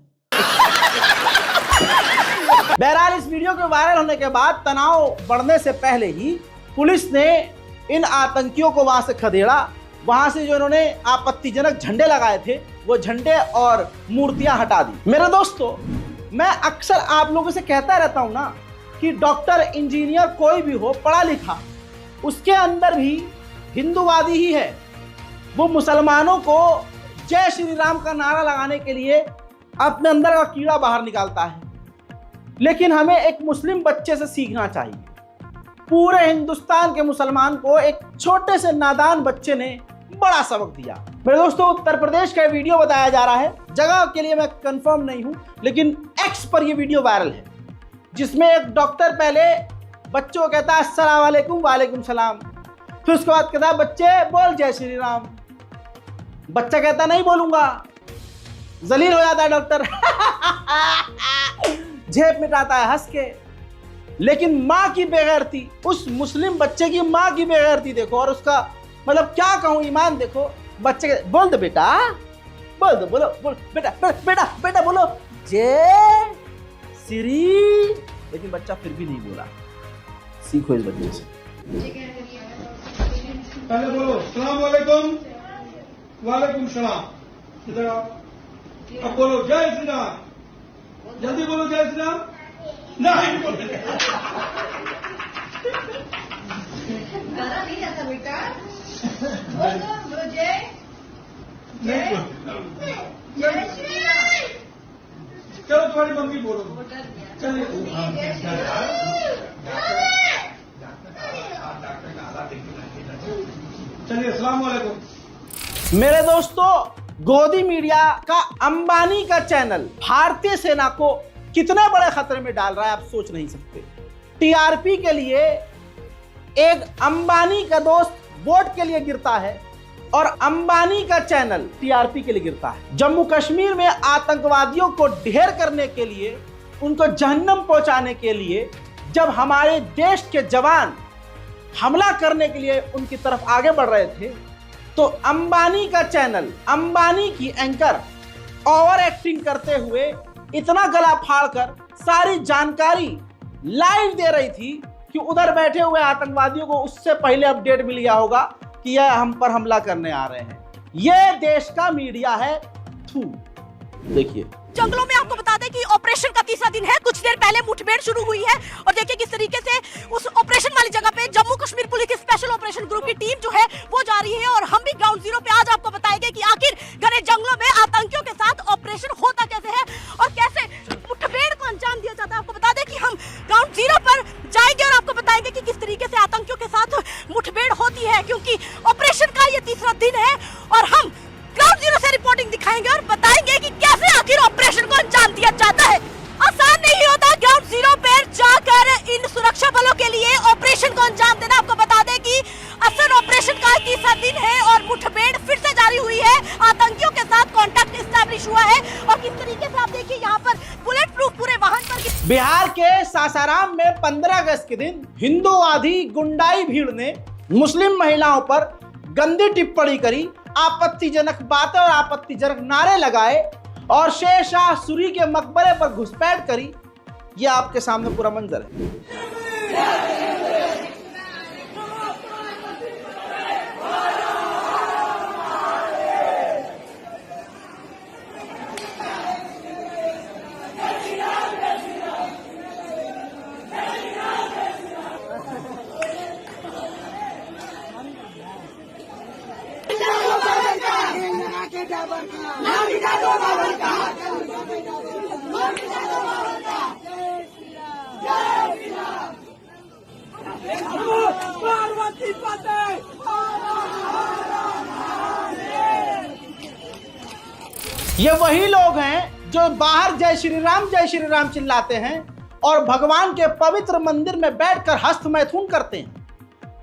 Speaker 1: बहरहाल इस वीडियो के वायरल होने के बाद तनाव बढ़ने से पहले ही पुलिस ने इन आतंकियों को वहां से खदेड़ा। वहां से जो इन्होंने आपत्तिजनक झंडे लगाए थे वो झंडे और मूर्तियां हटा दी। मेरे दोस्तों, मैं अक्सर आप लोगों से कहता रहता हूं ना कि डॉक्टर, इंजीनियर कोई भी हो पढ़ा लिखा, उसके अंदर भी हिंदूवादी ही है। वो मुसलमानों को जय श्री राम का नारा लगाने के लिए अपने अंदर का कीड़ा बाहर निकालता है। लेकिन हमें एक मुस्लिम बच्चे से सीखना चाहिए। पूरे हिंदुस्तान के मुसलमान को एक छोटे से नादान बच्चे ने बड़ा सबक दिया। मेरे दोस्तों, उत्तर प्रदेश का वीडियो बताया जा रहा है, जगह के लिए मैं कंफर्म नहीं हूं, लेकिन एक्स पर यह वीडियो वायरल है, जिसमें एक डॉक्टर पहले बच्चों को कहता है अस्सलाम वालेकुम, वालेकुम सलाम। फिर उसके बाद कहता है बच्चे बोल जय श्री राम। बच्चा कहता नहीं बोलूंगा, जलील हो जाता है डॉक्टर झेप मिटाता है हंस के। लेकिन माँ की बेगैरती, उस मुस्लिम बच्चे की माँ की बेगैरती देखो, और उसका मतलब क्या कहूँ ईमान देखो। बच्चे बोल दो बेटा, बोल दो, बोलो बोल बेटा, बेटा बेटा बोलो जय श्री। लेकिन बच्चा फिर भी नहीं बोला। सीखो इस बच्चे से।
Speaker 8: पहले बोलो सलाम वालेकुम, वालेकुम सलाम। इधर आओ, अब बोलो जय श्री राम। जल्दी बोलो जय श्री राम। नहीं बोले
Speaker 9: नहीं जाता बेटा, बोलो जय
Speaker 8: नहीं बोले। चलो तुम्हारी मम्मी बोलो, चलिए। चलिए अस्सलाम वालेकुम।
Speaker 1: मेरे दोस्तों, गोदी मीडिया का अंबानी का चैनल भारतीय सेना को कितने बड़े खतरे में डाल रहा है आप सोच नहीं सकते। टीआरपी के लिए एक अंबानी का दोस्त वोट के लिए गिरता है और अंबानी का चैनल टीआरपी के लिए गिरता है। जम्मू कश्मीर में आतंकवादियों को ढेर करने के लिए, उनको जहन्नम पहुंचाने के लिए जब हमारे देश के जवान हमला करने के लिए उनकी तरफ आगे बढ़ रहे थे, तो अंबानी का चैनल, अंबानी की एंकर ओवर एक्टिंग करते हुए इतना गला फाड़कर सारी जानकारी लाइव दे रही थी कि उधर बैठे हुए आतंकवादियों को उससे पहले अपडेट मिल गया होगा कि यह हम पर हमला करने आ रहे हैं। यह देश का मीडिया है। देखिए,
Speaker 10: जंगलों में आपको बता दें कि ऑपरेशन का तीसरा दिन है। कुछ देर पहले मुठभेड़ शुरू हुई है और देखिए किस तरीके से उस ऑपरेशन वाली जगह पे जम्मू कश्मीर पुलिस की स्पेशल ऑपरेशन ग्रुप की टीम जो है वो जा रही है। और हम भी ग्राउंड जीरो पे आज आपको बताएंगे कि आखिर घने जंगलों में आतंकियों के साथ ऑपरेशन होता कैसे है और कैसे मुठभेड़ को अंजाम दिया जाता है। आपको बता दें कि हम ग्राउंड जीरो पर जाएंगे और आपको बताएंगे कि किस तरीके से आतंकियों के साथ मुठभेड़ होती है, क्योंकि ऑपरेशन का ये तीसरा दिन है और ऑपरेशन को अंजाम देना। आपको बता दें कि असद ऑपरेशन का 30वां दिन है और मुठभेड़ फिर से जारी हुई है। आतंकियों के साथ कांटेक्ट एस्टैब्लिश हुआ है और किस तरीके से आप देखिए यहाँ पर बुलेट प्रूफ पूरे वाहन पर।
Speaker 1: बिहार के सासाराम में 15 अगस्त के दिन हिंदूवादी गुंडाई भीड़ ने मुस्लिम महिलाओं पर गंदी टिप्पणी करी, आपत्तिजनक बातें और आपत्तिजनक नारे लगाए और शेर शाह सूरी के मकबरे पर घुसपैठ करी। यह आपके सामने पूरा मंजर है। ये वही लोग हैं जो बाहर जय श्री राम चिल्लाते हैं और भगवान के पवित्र मंदिर में बैठकर हस्त मैथुन करते हैं।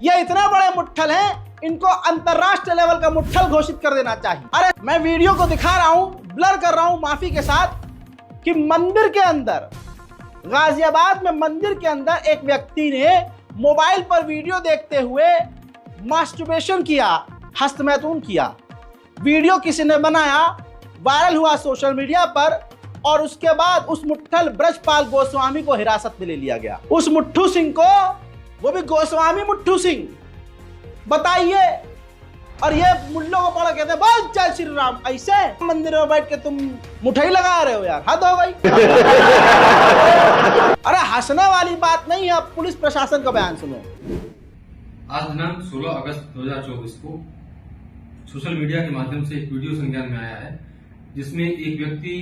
Speaker 1: ये इतने बड़े मुट्ठल हैं, इनको अंतरराष्ट्रीय लेवल का मुट्ठल घोषित कर देना चाहिए। अरे मैं वीडियो को दिखा रहा हूं, ब्लर कर रहा हूं माफी के साथ, कि मंदिर के अंदर, गाजियाबाद में मंदिर के अंदर एक व्यक्ति ने मोबाइल पर वीडियो देखते हुए मास्टरबेशन किया, हस्तमैथुन किया। वीडियो किसी ने बनाया, वायरल हुआ सोशल मीडिया पर और उसके बाद उस मुट्ठल ब्रजपाल गोस्वामी को हिरासत में ले लिया गया। उस मुट्ठू सिंह को, वो भी गोस्वामी मुट्ठू सिंह, बताइए। और ये मुल्लों को पढ़ा कहते हैं बोल जय श्री राम, ऐसे मंदिर में बैठ के तुम मुठई लगा रहे हो यार, हद हो गई। अरे हंसने वाली बात नहीं है। अब पुलिस प्रशासन का बयान सुनो।
Speaker 11: आज दिनांक 16 अगस्त 2024 को सोशल मीडिया के माध्यम से एक वीडियो संज्ञान में आया है जिसमें एक व्यक्ति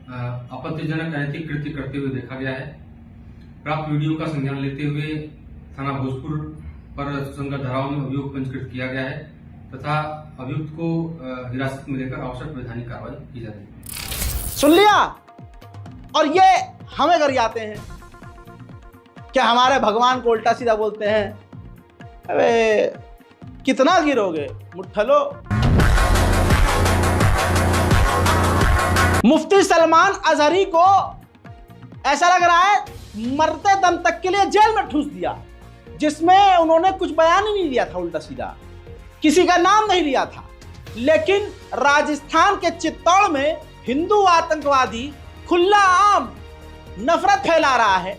Speaker 11: आपत्तिजनक अनैतिक कृत्य करते हुए देखा गया है। प्राप्त वीडियो का संज्ञान लेते हुए थाना भोजपुर पर संगत धाराओं में अभियोग पंजीकृत किया गया है तथा अभियुक्त को हिरासत में लेकर आवश्यक वैधानिक कार्रवाई की जा रही है।
Speaker 1: सुन लिया। और ये हमें गरियाते हैं कि हमारे भगवान को उल्टा सीधा बोलते हैं। अबे कितना गिरोगे मुट्ठलो। मुफ्ती सलमान अजहरी को ऐसा लग रहा है मरते दम तक के लिए जेल में ठूस दिया, जिसमें उन्होंने कुछ बयान ही नहीं दिया था, उल्टा सीधा किसी का नाम नहीं लिया था। लेकिन राजस्थान के चित्तौड़ में हिंदू आतंकवादी खुला आम नफरत फैला रहा है,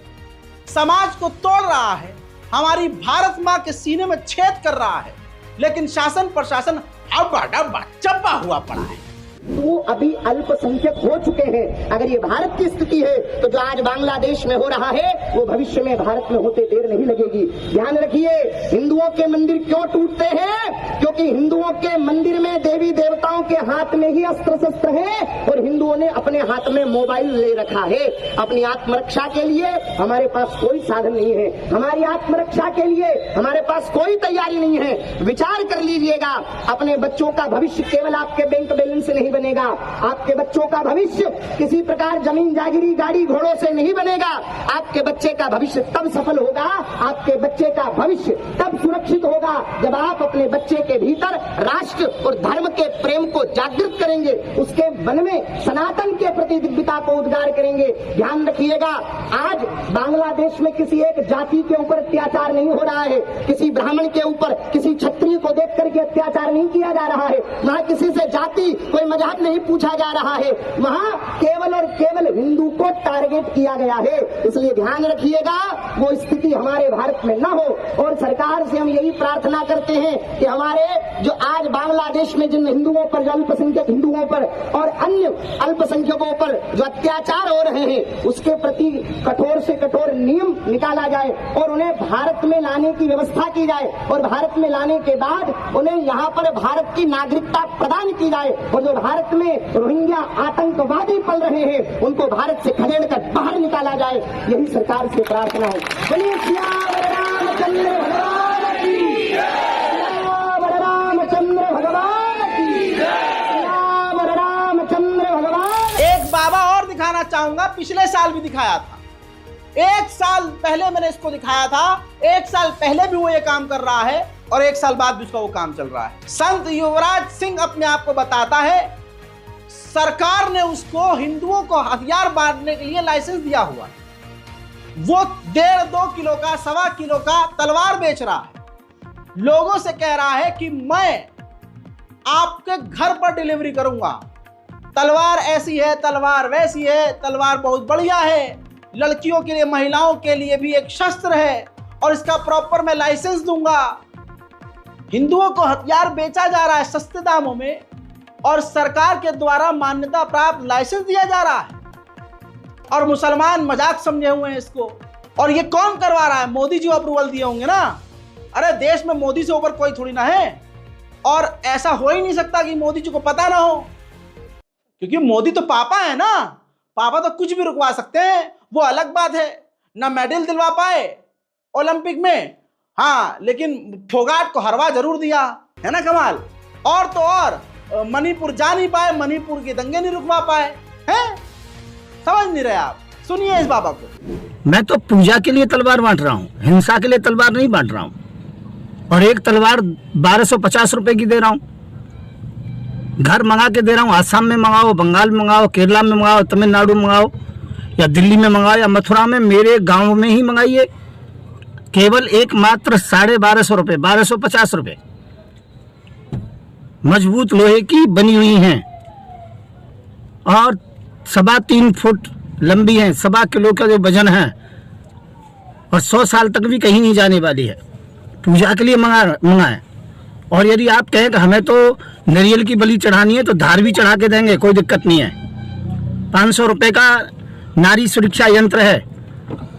Speaker 1: समाज को तोड़ रहा है, हमारी भारत मां के सीने में छेद कर रहा है, लेकिन शासन प्रशासन अब चप्पा हुआ पड़ा है।
Speaker 12: वो अभी अल्पसंख्यक हो चुके हैं। अगर ये भारत की स्थिति है तो जो आज बांग्लादेश में हो रहा है वो भविष्य में भारत में होते देर नहीं लगेगी। ध्यान रखिए, हिंदुओं के मंदिर क्यों टूटते हैं? क्योंकि हिंदुओं के मंदिर में देवी देवताओं के हाथ में ही अस्त्र शस्त्र है और हिंदुओं ने अपने हाथ में मोबाइल ले रखा है। अपनी आत्मरक्षा के लिए हमारे पास कोई साधन नहीं है, हमारी आत्मरक्षा के लिए हमारे पास कोई तैयारी नहीं है। विचार कर लीजिएगा, अपने बच्चों का भविष्य केवल आपके बैंक बैलेंस से नहीं बनेगा। आपके बच्चों का भविष्य किसी प्रकार जमीन जागीरी गाड़ी घोड़ों से नहीं बनेगा। आपके बच्चे का भविष्य तब सफल होगा, आपके बच्चे का भविष्य तब सुरक्षित होगा जब आप अपने बच्चे के भीतर राष्ट्र और धर्म के प्रेम को जागृत करेंगे, उसके मन में सनातन के प्रति दिव्यता को उद्गार करेंगे। ध्यान रखिएगा, आज बांग्लादेश में किसी एक जाति के ऊपर अत्याचार नहीं हो रहा है, किसी ब्राह्मण के ऊपर, किसी क्षत्रिय को देख करके अत्याचार नहीं किया जा रहा है, वहाँ किसी से जाति कोई मजहब नहीं पूछा जा रहा है, वहाँ केवल और केवल हिंदू को टारगेट किया गया है। इसलिए ध्यान रखिएगा, वो स्थिति हमारे भारत में न हो। और सरकार से हम यही प्रार्थना करते हैं कि हमारे जो आज बांग्लादेश में जिन हिंदुओं पर, जो अल्पसंख्यक हिंदुओं पर और अन्य अल्पसंख्यकों पर जो अत्याचार हो रहे हैं, उसके प्रति कठोर से कठोर नियम निकाला जाए और उन्हें भारत में लाने की व्यवस्था की जाए और भारत में लाने के बाद उन्हें यहाँ पर भारत की नागरिकता प्रदान की जाए और जो भारत में रोहिंग्या आतंकवादी पल रहे हैं उनको भारत से खदेड़ कर बाहर निकाला जाए। यही सरकार से प्रार्थना है। बोलिए रामचंद्र भगवान की, रामचंद्र भगवान की, रामचंद्र भगवान।
Speaker 1: एक बाबा और दिखाना चाहूंगा, पिछले साल भी दिखाया था, एक साल पहले मैंने इसको दिखाया था। 1 साल पहले भी वो ये काम कर रहा है और 1 साल बाद भी उसका वो काम चल रहा है। संत युवराज सिंह अपने आप को बताता है सरकार ने उसको हिंदुओं को हथियार बांटने के लिए लाइसेंस दिया हुआ है। वो 1.5-2 किलो का 1.25 किलो का तलवार बेच रहा है, लोगों से कह रहा है कि मैं आपके घर पर डिलीवरी करूंगा, तलवार ऐसी है, तलवार वैसी है, तलवार बहुत बढ़िया है, लड़कियों के लिए महिलाओं के लिए भी एक शस्त्र है और इसका प्रॉपर मैं लाइसेंस दूंगा। हिंदुओं को हथियार बेचा जा रहा है सस्ते दामों में और सरकार के द्वारा मान्यता प्राप्त लाइसेंस दिया जा रहा है और मुसलमान मजाक समझे हुए हैं इसको। और ये कौन करवा रहा है? मोदी जी अप्रूवल दिए होंगे ना। अरे देश में मोदी से ऊपर कोई थोड़ी ना है और ऐसा हो ही नहीं सकता कि मोदी जी को पता ना हो, क्योंकि मोदी तो पापा है ना। पापा तो कुछ भी रुकवा सकते हैं, वो अलग बात है। ना मेडल दिलवा पाए ओलंपिक में, हाँ, लेकिन फोगाट को हरवा जरूर दिया है ना कमाल। और तो और मणिपुर जा नहीं पाए, मणिपुर के दंगे नहीं रुकवा पाए हैं। समझ नहीं रहे आप? सुनिए इस बाबा को।
Speaker 13: मैं तो पूजा के लिए तलवार बांट रहा हूँ, हिंसा के लिए तलवार नहीं बांट रहा हूँ। और एक तलवार 1250 रुपए की दे रहा हूँ, घर मंगा के दे रहा हूँ। आसाम में मंगाओ, बंगाल में मंगाओ, केरला में मंगाओ, तमिलनाडु में मंगाओ या दिल्ली में मंगाओ या मथुरा में, मेरे गांव में ही मंगाइए। केवल एक मात्र 1250 रुपये, 1250 रुपये, मजबूत लोहे की बनी हुई हैं और 3.25 फुट लंबी है, 1.25 किलो का जो वजन है और 100 साल तक भी कहीं नहीं जाने वाली है। पूजा के लिए मंगाए। और यदि आप कहें कि हमें तो नारियल की बलि चढ़ानी है तो धार भी चढ़ा के देंगे, कोई दिक्कत नहीं है। 500 रुपये का नारी सुरक्षा यंत्र है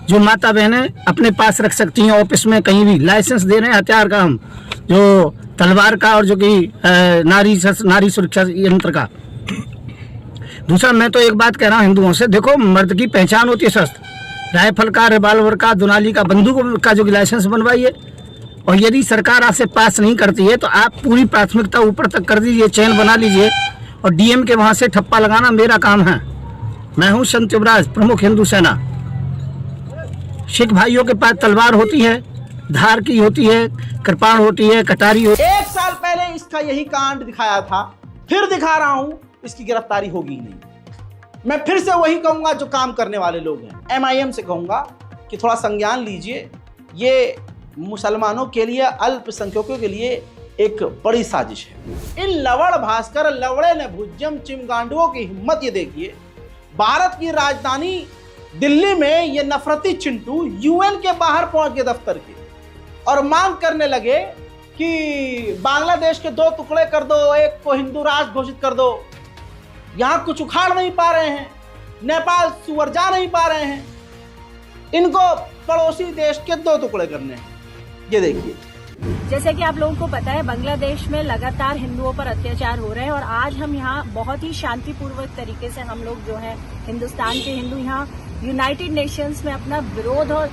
Speaker 13: जो माता बहनें अपने पास रख सकती हैं, ऑफिस में कहीं भी। लाइसेंस दे रहे हैं हथियार का हम, जो तलवार का और जो कि नारी सुरक्षा यंत्र का। दूसरा, मैं तो एक बात कह रहा हूँ हिंदुओं से, देखो मर्द की पहचान होती है शस्त्र, राइफल का, रिवाल्वर का, दुनाली का, बंदूक का जो लाइसेंस बनवाइए। और यदि सरकार आपसे पास नहीं करती है तो आप पूरी प्राथमिकता ऊपर तक कर दीजिए, चैन बना लीजिए और डीएम के वहाँ से ठप्पा लगाना मेरा काम है। मैं हूँ संत युवराज, प्रमुख हिंदू सेना। सिख भाइयों के पास तलवार होती है, धार की होती है, कृपाण होती है, कटारी होती है।
Speaker 1: 1 साल पहले इसका यही कांड दिखाया था, फिर दिखा रहा हूँ, इसकी गिरफ्तारी होगी ही नहीं। मैं फिर से वही कहूंगा जो काम करने वाले लोग हैं, MIM से कहूंगा कि थोड़ा संज्ञान लीजिए। ये मुसलमानों के लिए, अल्पसंख्यकों के लिए एक बड़ी साजिश है। इन लवड़ भास्कर लवड़े ने भुज्जम चिमगांडुओं की हिम्मत ये देखिए। भारत की राजधानी दिल्ली में ये नफरती चिंटू UN के बाहर पहुंच गए दफ्तर के और मांग करने लगे कि बांग्लादेश के 2 टुकड़े कर दो, एक को हिंदू राष्ट्र घोषित कर दो। यहाँ कुछ उखाड़ नहीं पा रहे हैं, नेपाल सुअर जा नहीं पा रहे हैं, इनको पड़ोसी देश के 2 टुकड़े करने हैं। ये देखिए,
Speaker 10: जैसे कि आप लोगों को पता है बांग्लादेश में लगातार हिंदुओं पर अत्याचार हो रहे हैं और आज हम यहाँ बहुत ही शांतिपूर्वक तरीके से हम लोग जो है हिंदुस्तान के हिंदू यहाँ यूनाइटेड नेशंस में अपना विरोध और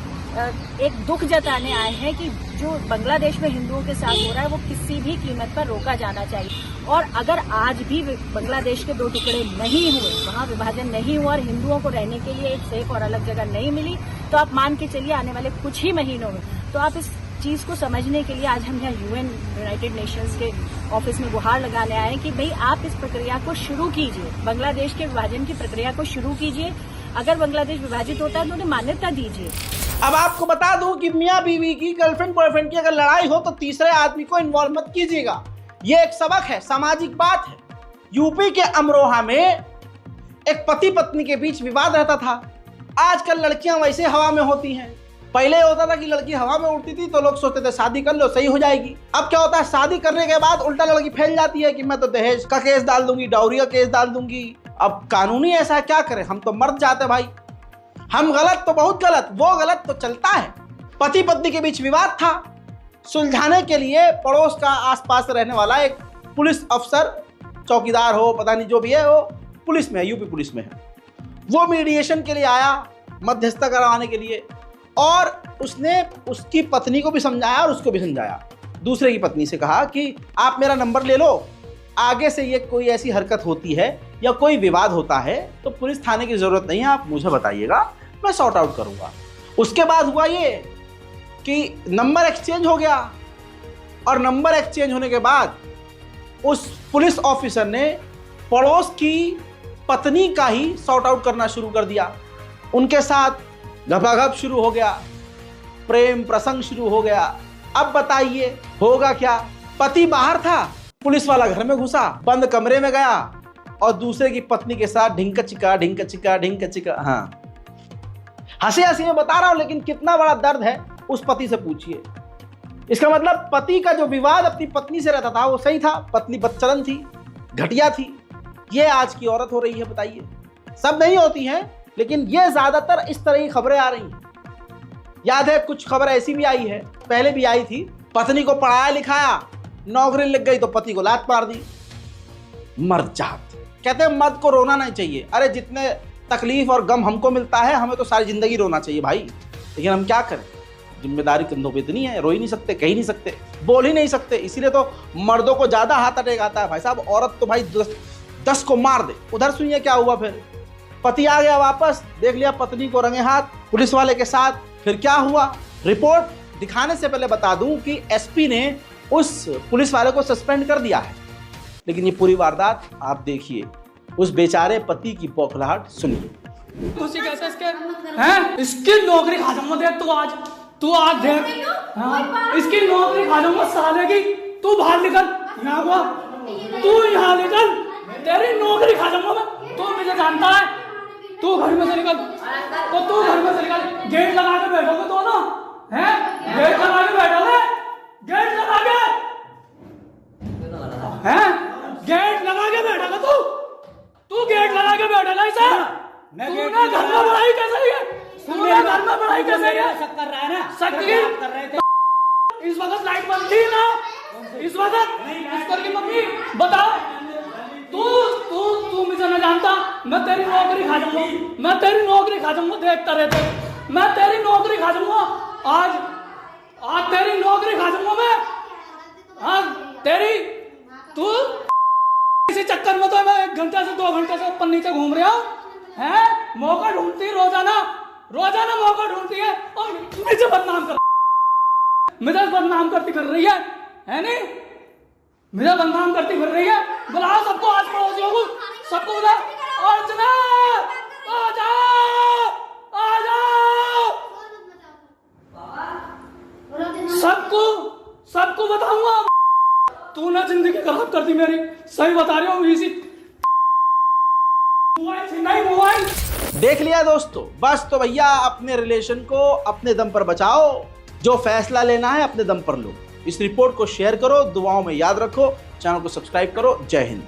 Speaker 10: एक दुख जताने आए हैं कि जो बांग्लादेश में हिंदुओं के साथ हो रहा है वो किसी भी कीमत पर रोका जाना चाहिए। और अगर आज भी बांग्लादेश के 2 टुकड़े नहीं हुए, वहाँ विभाजन नहीं हुआ और हिंदुओं को रहने के लिए एक सेफ और अलग जगह नहीं मिली, तो आप मान के चलिए आने वाले कुछ ही महीनों में, तो आप इस चीज को समझने के लिए आज हम यहाँ UN यूनाइटेड नेशंस के ऑफिस में गुहार लगाने आए हैं कि भाई आप इस प्रक्रिया को शुरू कीजिए, बांग्लादेश के विभाजन की प्रक्रिया को शुरू कीजिए। अगर बांग्लादेश विभाजित होता है तो उन्हें मान्यता दीजिए।
Speaker 1: अब आपको बता दूं कि मियाँ बीवी की, गर्लफ्रेंड बॉयफ्रेंड की अगर लड़ाई हो तो तीसरे आदमी को इन्वॉल्व मत कीजिएगा। ये एक सबक है, सामाजिक बात है। यूपी के अमरोहा में एक पति पत्नी के बीच विवाद रहता था। आजकल लड़कियां वैसे हवा में होती हैं। पहले होता था कि लड़की हवा में उड़ती थी तो लोग सोचते थे शादी कर लो सही हो जाएगी। अब क्या होता है, शादी करने के बाद उल्टा लड़की फैल जाती है कि मैं तो दहेज का केस डाल दूंगी, डाउरी का केस डाल दूंगी। अब कानूनी ऐसा क्या करें, हम तो मर जाते भाई। हम गलत तो बहुत गलत, वो गलत तो चलता है। पति पत्नी के बीच विवाद था, सुलझाने के लिए पड़ोस का आसपास रहने वाला एक पुलिस अफसर, चौकीदार हो पता नहीं जो भी है, वो पुलिस में है, यूपी पुलिस में है, वो मीडिएशन के लिए आया, मध्यस्थता करवाने के लिए। और उसने उसकी पत्नी को भी समझाया और उसको भी समझाया। दूसरे की पत्नी से कहा कि आप मेरा नंबर ले लो, आगे से ये कोई ऐसी हरकत होती है या कोई विवाद होता है तो पुलिस थाने की जरूरत नहीं है, आप मुझे बताइएगा, मैं सॉर्ट आउट करूंगा। उसके बाद हुआ ये कि नंबर एक्सचेंज हो गया, और नंबर एक्सचेंज होने के बाद उस पुलिस ऑफिसर ने पड़ोस की पत्नी का ही सॉर्ट आउट करना शुरू कर दिया। उनके साथ घपाघप शुरू हो गया, प्रेम प्रसंग शुरू हो गया। अब बताइए होगा क्या? पति बाहर था, पुलिस वाला घर में घुसा, बंद कमरे में गया और दूसरे की पत्नी के साथ ढिंक चिका ढिंक चिका ढिंक चिका। हाँ, हंसी हंसी में बता रहा हूं, लेकिन कितना बड़ा दर्द है उस पति से पूछिए। इसका मतलब पति का जो विवाद अपनी पत्नी से रहता था वो सही था, पत्नी बदचलन थी, घटिया थी। ये आज की औरत हो रही है, बताइए। सब नहीं होती हैं, लेकिन ये ज्यादातर इस तरह की खबरें आ रही हैं। याद है कुछ खबर ऐसी भी आई है, पहले भी आई थी, पत्नी को पढ़ाया लिखाया, नौकरी लग गई तो पति को लात मार दी। मर्द जात कहते हैं मर्द को रोना नहीं चाहिए। अरे जितने तकलीफ और गम हमको मिलता है, हमें तो सारी जिंदगी रोना चाहिए भाई, लेकिन हम क्या करें, जिम्मेदारी कंधों पे इतनी है, रो ही नहीं सकते, कह ही नहीं सकते, बोल ही नहीं सकते। इसीलिए तो मर्दों को ज्यादा हाथ अटैक आता है भाई साहब। औरत तो भाई 10 को मार दे। उधर सुनिए क्या हुआ फिर। पति आ गया वापस, देख लिया पत्नी को रंगे हाथ पुलिस वाले के साथ। फिर क्या हुआ, रिपोर्ट दिखाने से पहले बता दूं कि एसपी ने उस पुलिस वाले को सस्पेंड कर दिया है। लेकिन ये पूरी वारदात आप देखिए, उस बेचारे पति की बौखलाहट सुनिए।
Speaker 14: खुशी कैसे इसकी नौकरी खा जाऊंगा। देख तू आज देख, हाँ, इसकी नौकरी खा जाऊंगा साले की। तू बाहर निकल, यहाँ हुआ, तू यहाँ निकल, तेरी नौकरी खा जाऊंगा मैं। तू मुझे जानता है, तू घर में से निकल, तो तू घर में से निकल। गेट लगा के बैठोगे दोनों, हैं? गेट लगा के बैठोगे, गेट लगा के, हैं? गेट लगा के बैठोगे तू गेट लगा के बैठेगा इसे। तूने घर में पढ़ाई कैसे है? तूने घर में पढ़ाई कैसे है? शक कर रहा है ना, शक कर रहे थे। इस वक्त लाइट बंद थी ना, इस वक्त बिस्तर की मम्मी बता। तू मुझे न जानता, मैं तेरी नौकरी खा जाऊंगा, मैं तेरी नौकरी खा जाऊंगा। देखता रहते, मैं तेरी नौकरी खा जाऊंगा। आज तेरी नौकरी खा जाऊंगा मैं। आज तेरी, तू इसी चक्कर में तो मैं 1 घंटे से 2 घंटे से ऊपर नीचे घूम रहा हूँ, हैं? मौका ढूंढती रोजाना मौका ढूंढती है और मुझे बदनाम करती फिर रही है नहीं? मुझे बदनाम करती फिर रही है। बुलाओ सबको, आज पड़ोसियों को सबको बुला। अर्चना आ जाओ, आ जाओ, सबको बताऊंगा। तूने जिंदगी खराब कर दी मेरी, सही बता रही हूँ। इसी मोबाइल
Speaker 1: देख लिया दोस्तों। बस तो भैया अपने रिलेशन को अपने दम पर बचाओ, जो फैसला लेना है अपने दम पर लो। इस रिपोर्ट को शेयर करो, दुआओं में याद रखो, चैनल को सब्सक्राइब करो। जय हिंद।